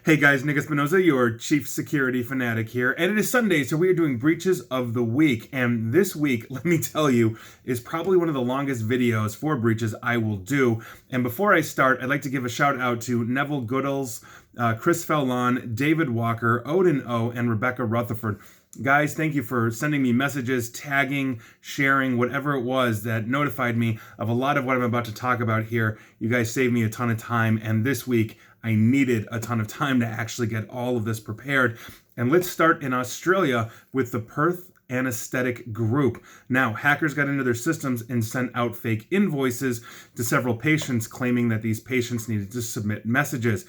Hey guys, Nick Espinoza, your chief security fanatic here, and it is Sunday, so we are doing breaches of the week. And this week, let me tell you, is probably one of the longest videos for breaches I will do. And before I start, I'd like to give a shout out to Neville Goodalls, Chris Fellon, David Walker, Odin O, and Rebecca Rutherford. Guys, thank you for sending me messages, tagging, sharing, whatever it was that notified me of a lot of what I'm about to talk about here. You guys saved me a ton of time, and this week I needed a ton of time to actually get all of this prepared. And let's start in Australia with the Perth Anesthetic Group. Now, hackers got into their systems and sent out fake invoices to several patients, claiming that these patients needed to submit messages.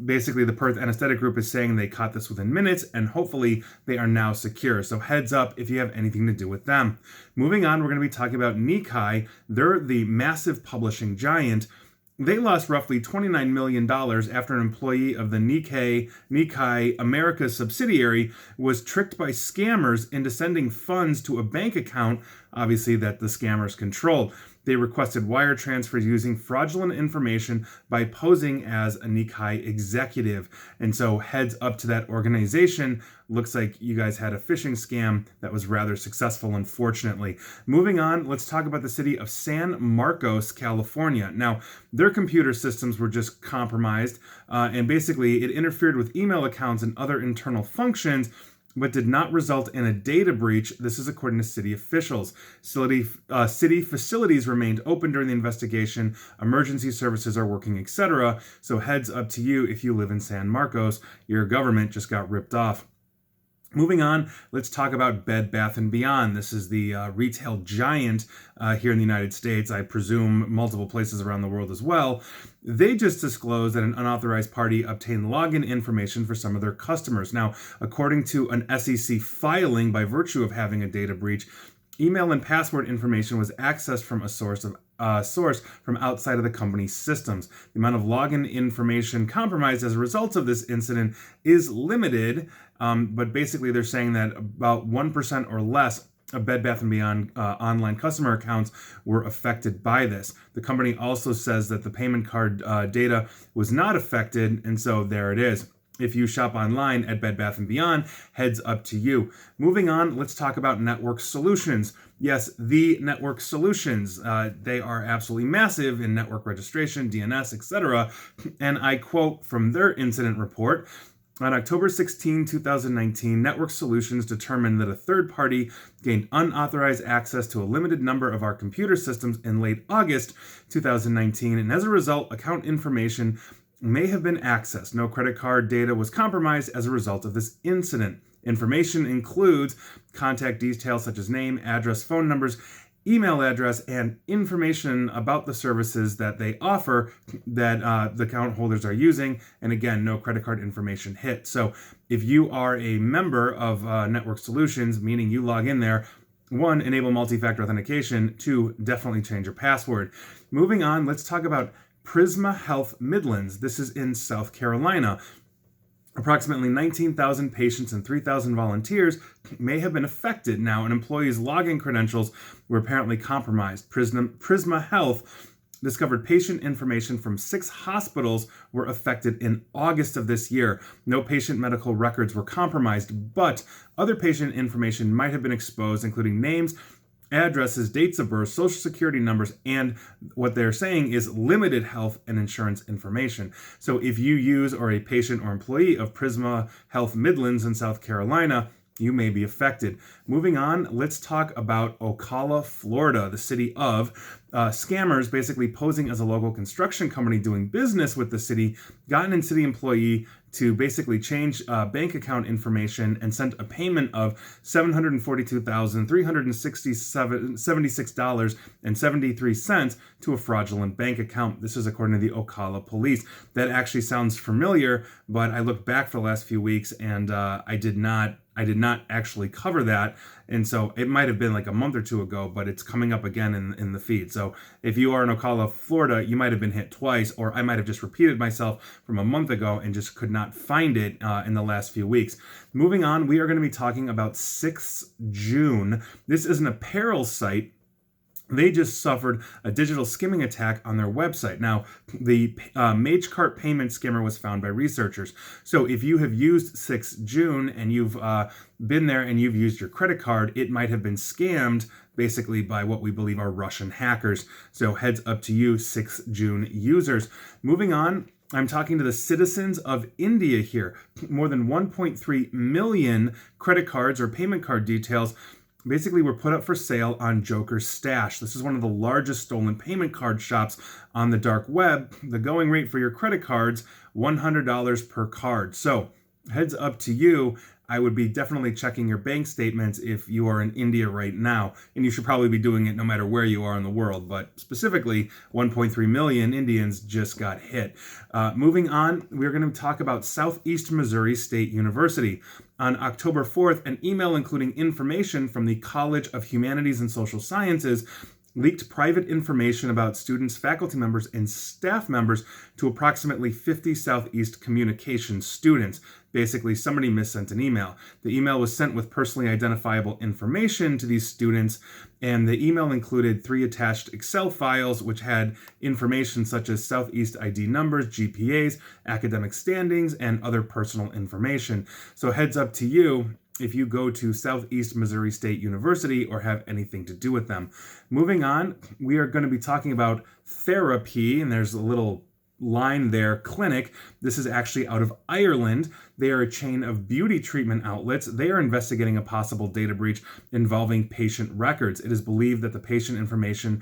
Basically, the Perth Anesthetic Group is saying they caught this within minutes, and hopefully they are now secure. So heads up if you have anything to do with them. Moving on, we're going to be talking about Nikkei. They're the massive publishing giant. They lost roughly $29 million after an employee of the Nikkei America's subsidiary was tricked by scammers into sending funds to a bank account, obviously, that the scammers controlled. They requested wire transfers using fraudulent information by posing as a Nikkei executive. And so heads up to that organization. Looks like you guys had a phishing scam that was rather successful, unfortunately. Moving on, let's talk about the city of San Marcos, California. Now, their computer systems were just compromised, and basically it interfered with email accounts and other internal functions, but did not result in a data breach. This is according to city officials. City facilities remained open during the investigation. Emergency services are working, etc. So heads up to you if you live in San Marcos. Your government just got ripped off. Moving on, let's talk about Bed Bath & Beyond. This is the retail giant here in the United States, I presume multiple places around the world as well. They just disclosed that an unauthorized party obtained login information for some of their customers. Now, according to an SEC filing, by virtue of having a data breach, email and password information was accessed from a source from outside of the company's systems. The amount of login information compromised as a result of this incident is limited, but basically they're saying that about 1% or less of Bed Bath & Beyond online customer accounts were affected by this. The company also says that the payment card data was not affected, and so there it is. If you shop online at Bed Bath & Beyond, heads up to you. Moving on, let's talk about Network Solutions. Yes, the Network Solutions. They are absolutely massive in network registration, DNS, etc. And I quote from their incident report. On October 16, 2019, Network Solutions determined that a third party gained unauthorized access to a limited number of our computer systems in late August 2019, and as a result, account information may have been accessed. No credit card data was compromised as a result of this incident. Information includes contact details such as name, address, phone numbers, email address, and information about the services that they offer that the account holders are using. And again, no credit card information hit. So if you are a member of Network Solutions, meaning you log in there, 1, enable multi-factor authentication. 2, definitely change your password. Moving on, let's talk about Prisma Health Midlands. This is in South Carolina. Approximately 19,000 patients and 3,000 volunteers may have been affected. Now, an employee's login credentials were apparently compromised. Prisma Health discovered patient information from 6 hospitals were affected in August of this year. No patient medical records were compromised, but other patient information might have been exposed, including names, addresses, dates of birth, social security numbers, and what they're saying is limited health and insurance information. So if you use or a patient or employee of Prisma Health Midlands in South Carolina, you may be affected. Moving on, let's talk about Ocala, Florida, the city of scammers basically posing as a local construction company doing business with the city, got an city employee to basically change bank account information and sent a payment of $742,376.73 to a fraudulent bank account. This is according to the Ocala police. That actually sounds familiar, but I looked back for the last few weeks and I did not actually cover that. And so it might have been like a month or two ago, but it's coming up again in the feed. So if you are in Ocala, Florida, you might have been hit twice, or I might have just repeated myself from a month ago and just could not find it in the last few weeks. Moving on, we are going to be talking about 6 June. This is an apparel site They just suffered a digital skimming attack on their website. Now, the MageCart payment skimmer was found by researchers. So if you have used 6June and you've been there and you've used your credit card, it might have been scammed basically by what we believe are Russian hackers. So heads up to you, 6June users. Moving on, I'm talking to the citizens of India here. More than 1.3 million credit cards or payment card details basically were put up for sale on Joker's Stash. This is one of the largest stolen payment card shops on the dark web. The going rate for your credit cards, $100 per card. So heads up to you. I would be definitely checking your bank statements if you are in India right now, and you should probably be doing it no matter where you are in the world, but specifically 1.3 million Indians just got hit. Moving on, we're going to talk about Southeast Missouri State University. On October 4th, an email including information from the College of Humanities and Social Sciences leaked private information about students, faculty members, and staff members to approximately 50 Southeast Communications students. Basically, somebody missent an email. The email was sent with personally identifiable information to these students, and the email included 3 attached Excel files which had information such as Southeast ID numbers, GPAs, academic standings, and other personal information. So heads up to you if you go to Southeast Missouri State University or have anything to do with them. Moving on, we are going to be talking about Therapy, and there's a little line there, clinic. This is actually out of Ireland. They are a chain of beauty treatment outlets. They are investigating a possible data breach involving patient records. It is believed that the patient information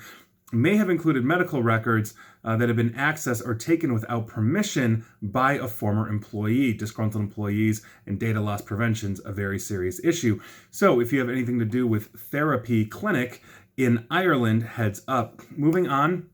may have included medical records that have been accessed or taken without permission by a former employee. Disgruntled employees and data loss prevention is a very serious issue. So if you have anything to do with Therapy Clinic in Ireland, heads up. Moving on,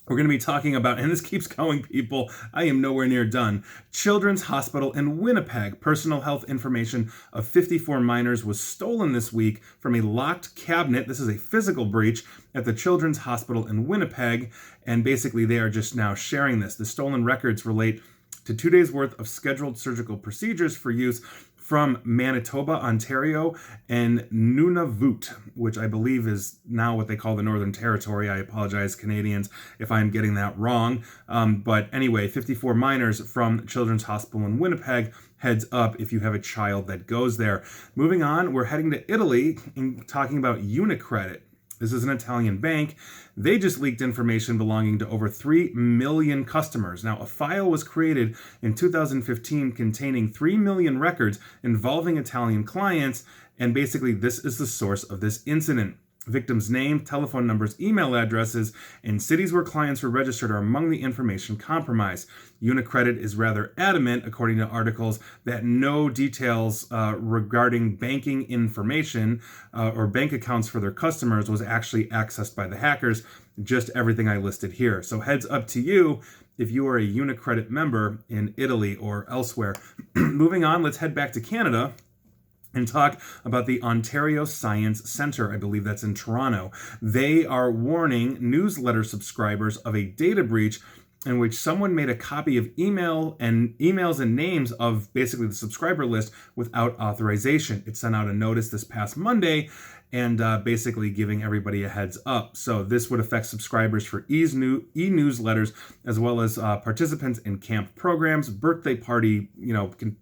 we're going to be talking about, and this keeps going, people, I am nowhere near done, Children's Hospital in Winnipeg. Personal health information of 54 minors was stolen this week from a locked cabinet. This is a physical breach at the Children's Hospital in Winnipeg, and basically they are just now sharing this. The stolen records relate to 2 days' worth of scheduled surgical procedures for use from Manitoba, Ontario, and Nunavut, which I believe is now what they call the Northern Territory. I apologize, Canadians, if I'm getting that wrong. But anyway, 54 minors from Children's Hospital in Winnipeg. Heads up if you have a child that goes there. Moving on, we're heading to Italy and talking about UniCredit. This is an Italian bank. They just leaked information belonging to over 3 million customers. Now, a file was created in 2015 containing 3 million records involving Italian clients, and basically this is the source of this incident. Victims' name, telephone numbers, email addresses, and cities where clients were registered are among the information compromised. UniCredit is rather adamant, according to articles, that no details regarding banking information or bank accounts for their customers was actually accessed by the hackers, just everything I listed here. So heads up to you if you are a UniCredit member in Italy or elsewhere. Moving on, let's head back to Canada and talk about the Ontario Science Centre. I believe that's in Toronto. They are warning newsletter subscribers of a data breach in which someone made a copy of emails and names of basically the subscriber list without authorization. It sent out a notice this past Monday and basically giving everybody a heads up. So this would affect subscribers for e-newsletters as well as participants in camp programs, birthday party,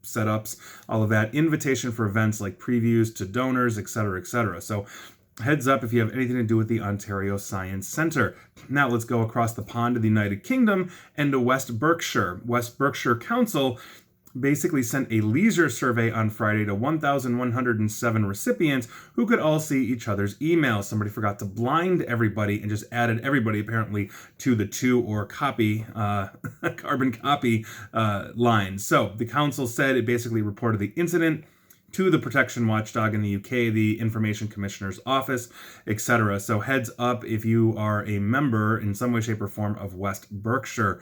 setups, all of that, invitation for events like previews to donors, etc., etc. So heads up if you have anything to do with the Ontario Science Centre. Now let's go across the pond to the United Kingdom and to West Berkshire. West Berkshire Council basically sent a leisure survey on Friday to 1,107 recipients who could all see each other's emails. Somebody forgot to blind everybody and just added everybody apparently to the carbon copy line. So the council said it basically reported the incident to the protection watchdog in the UK, the Information Commissioner's Office, etc. So heads up if you are a member in some way, shape, or form of West Berkshire.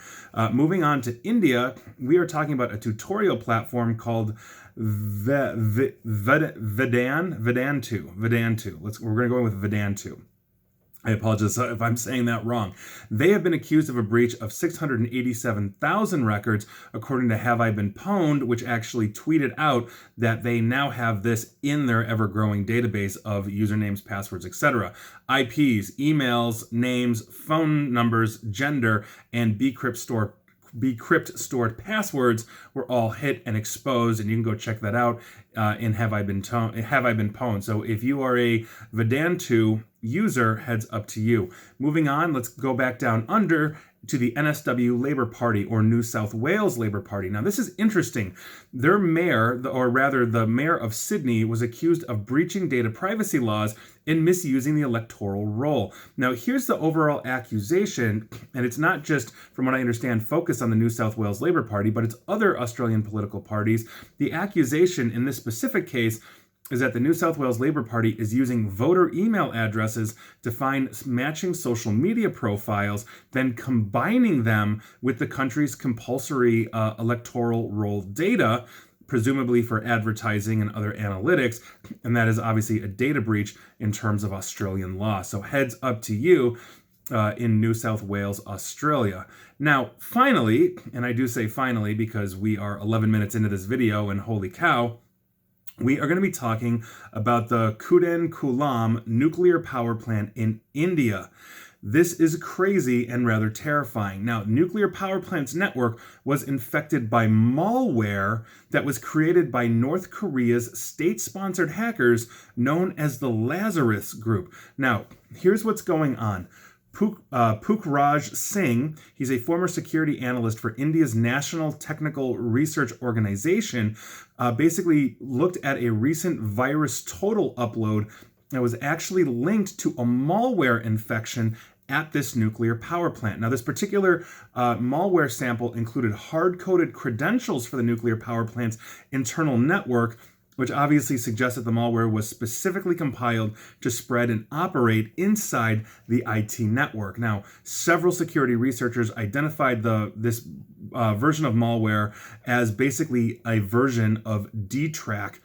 Moving on to India, we are talking about a tutorial platform called Vedantu. We're going to go with Vedantu. I apologize if I'm saying that wrong. They have been accused of a breach of 687,000 records, according to Have I Been Pwned, which actually tweeted out that they now have this in their ever-growing database of usernames, passwords, etc. IPs, emails, names, phone numbers, gender, and Bcrypt stored passwords were all hit and exposed, and you can go check that out in Have I Been Pwned. So if you are a Vedantu user, heads up to you. Moving on, let's go back down under to the NSW Labour Party, or New South Wales Labour Party. Now, this is interesting. Their mayor, or rather the mayor of Sydney, was accused of breaching data privacy laws and misusing the electoral roll. Now, here's the overall accusation, and it's not just, from what I understand, focused on the New South Wales Labour Party, but it's other Australian political parties. The accusation in this specific case is that the New South Wales Labour Party is using voter email addresses to find matching social media profiles, then combining them with the country's compulsory electoral roll data, presumably for advertising and other analytics, and that is obviously a data breach in terms of Australian law. So heads up to you in New South Wales, Australia. Now, finally, and I do say finally because we are 11 minutes into this video, and holy cow, we are going to be talking about the Kudankulam nuclear power plant in India. This is crazy and rather terrifying. Now, nuclear power plant's network was infected by malware that was created by North Korea's state-sponsored hackers known as the Lazarus Group. Now, here's what's going on. Pukhraj Singh, he's a former security analyst for India's National Technical Research Organization, basically looked at a recent VirusTotal upload that was actually linked to a malware infection at this nuclear power plant. Now, this particular malware sample included hard-coded credentials for the nuclear power plant's internal network, which obviously suggests that the malware was specifically compiled to spread and operate inside the IT network. Now, several security researchers identified this version of malware as basically a version of DTrack.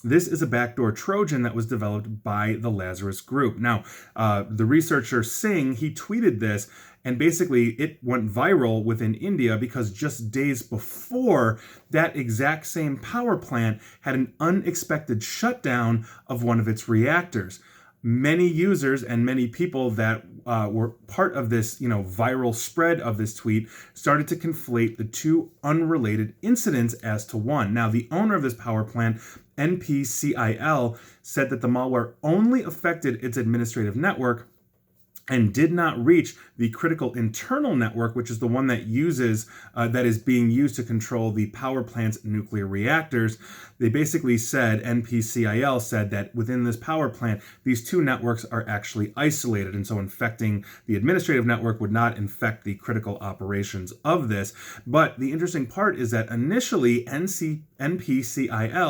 This is a backdoor Trojan that was developed by the Lazarus Group. Now, the researcher Singh, he tweeted this, and basically it went viral within India because just days before, that exact same power plant had an unexpected shutdown of one of its reactors. Many users and many people that were part of this, viral spread of this tweet started to conflate the two unrelated incidents as to one. Now, the owner of this power plant, NPCIL, said that the malware only affected its administrative network and did not reach the critical internal network, which is the one that is being used to control the power plant's nuclear reactors. They basically said, NPCIL said, that within this power plant, these two networks are actually isolated, and so infecting the administrative network would not infect the critical operations of this. But the interesting part is that initially, NPCIL,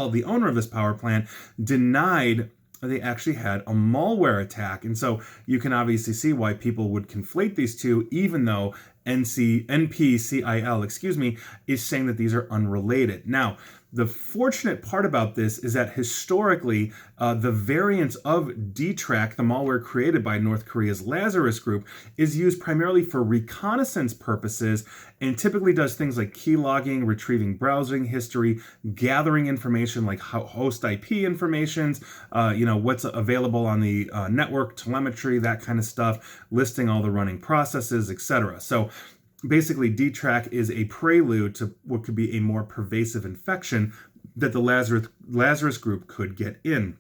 the owner of this power plant, denied they actually had a malware attack. And so you can obviously see why people would conflate these two, even though NPCIL, is saying that these are unrelated. Now, the fortunate part about this is that historically, the variant of DTrack, the malware created by North Korea's Lazarus Group, is used primarily for reconnaissance purposes and typically does things like keylogging, retrieving browsing history, gathering information like host IP informations, what's available on the network, telemetry, that kind of stuff, listing all the running processes, etc. So basically, DTrack is a prelude to what could be a more pervasive infection that the Lazarus Group could get in.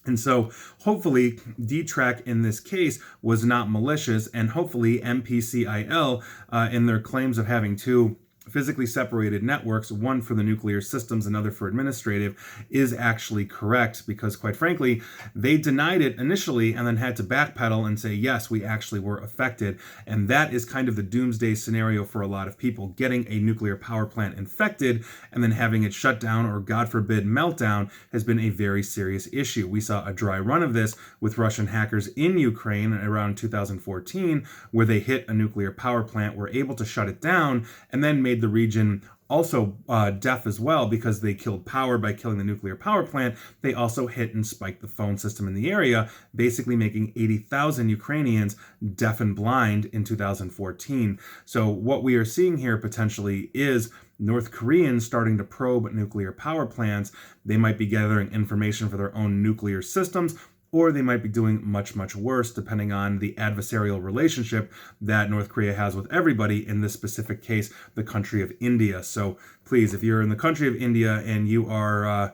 And so hopefully DTrack in this case was not malicious, and hopefully NPCIL in their claims of having two physically separated networks, one for the nuclear systems, another for administrative, is actually correct, because quite frankly, they denied it initially and then had to backpedal and say, yes, we actually were affected. And that is kind of the doomsday scenario for a lot of people. Getting a nuclear power plant infected and then having it shut down or, God forbid, meltdown has been a very serious issue. We saw a dry run of this with Russian hackers in Ukraine around 2014, where they hit a nuclear power plant, were able to shut it down, and then made the region also deaf as well, because they killed power by killing the nuclear power plant. They also hit and spiked the phone system in the area, basically making 80,000 Ukrainians deaf and blind in 2014. So what we are seeing here potentially is North Koreans starting to probe nuclear power plants. They might be gathering information for their own nuclear systems, or they might be doing much, much worse, depending on the adversarial relationship that North Korea has with everybody, in this specific case, the country of India. So please, if you're in the country of India and you are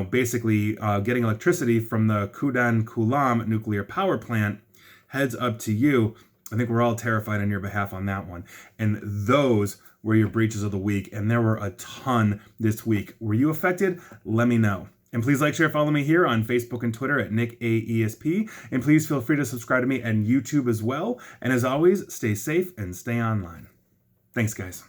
basically getting electricity from the Kudan Kulam nuclear power plant, heads up to you. I think we're all terrified on your behalf on that one. And those were your breaches of the week, and there were a ton this week. Were you affected? Let me know. And please like, share, follow me here on Facebook and Twitter at NickAESP. And please feel free to subscribe to me on YouTube as well. And as always, stay safe and stay online. Thanks, guys.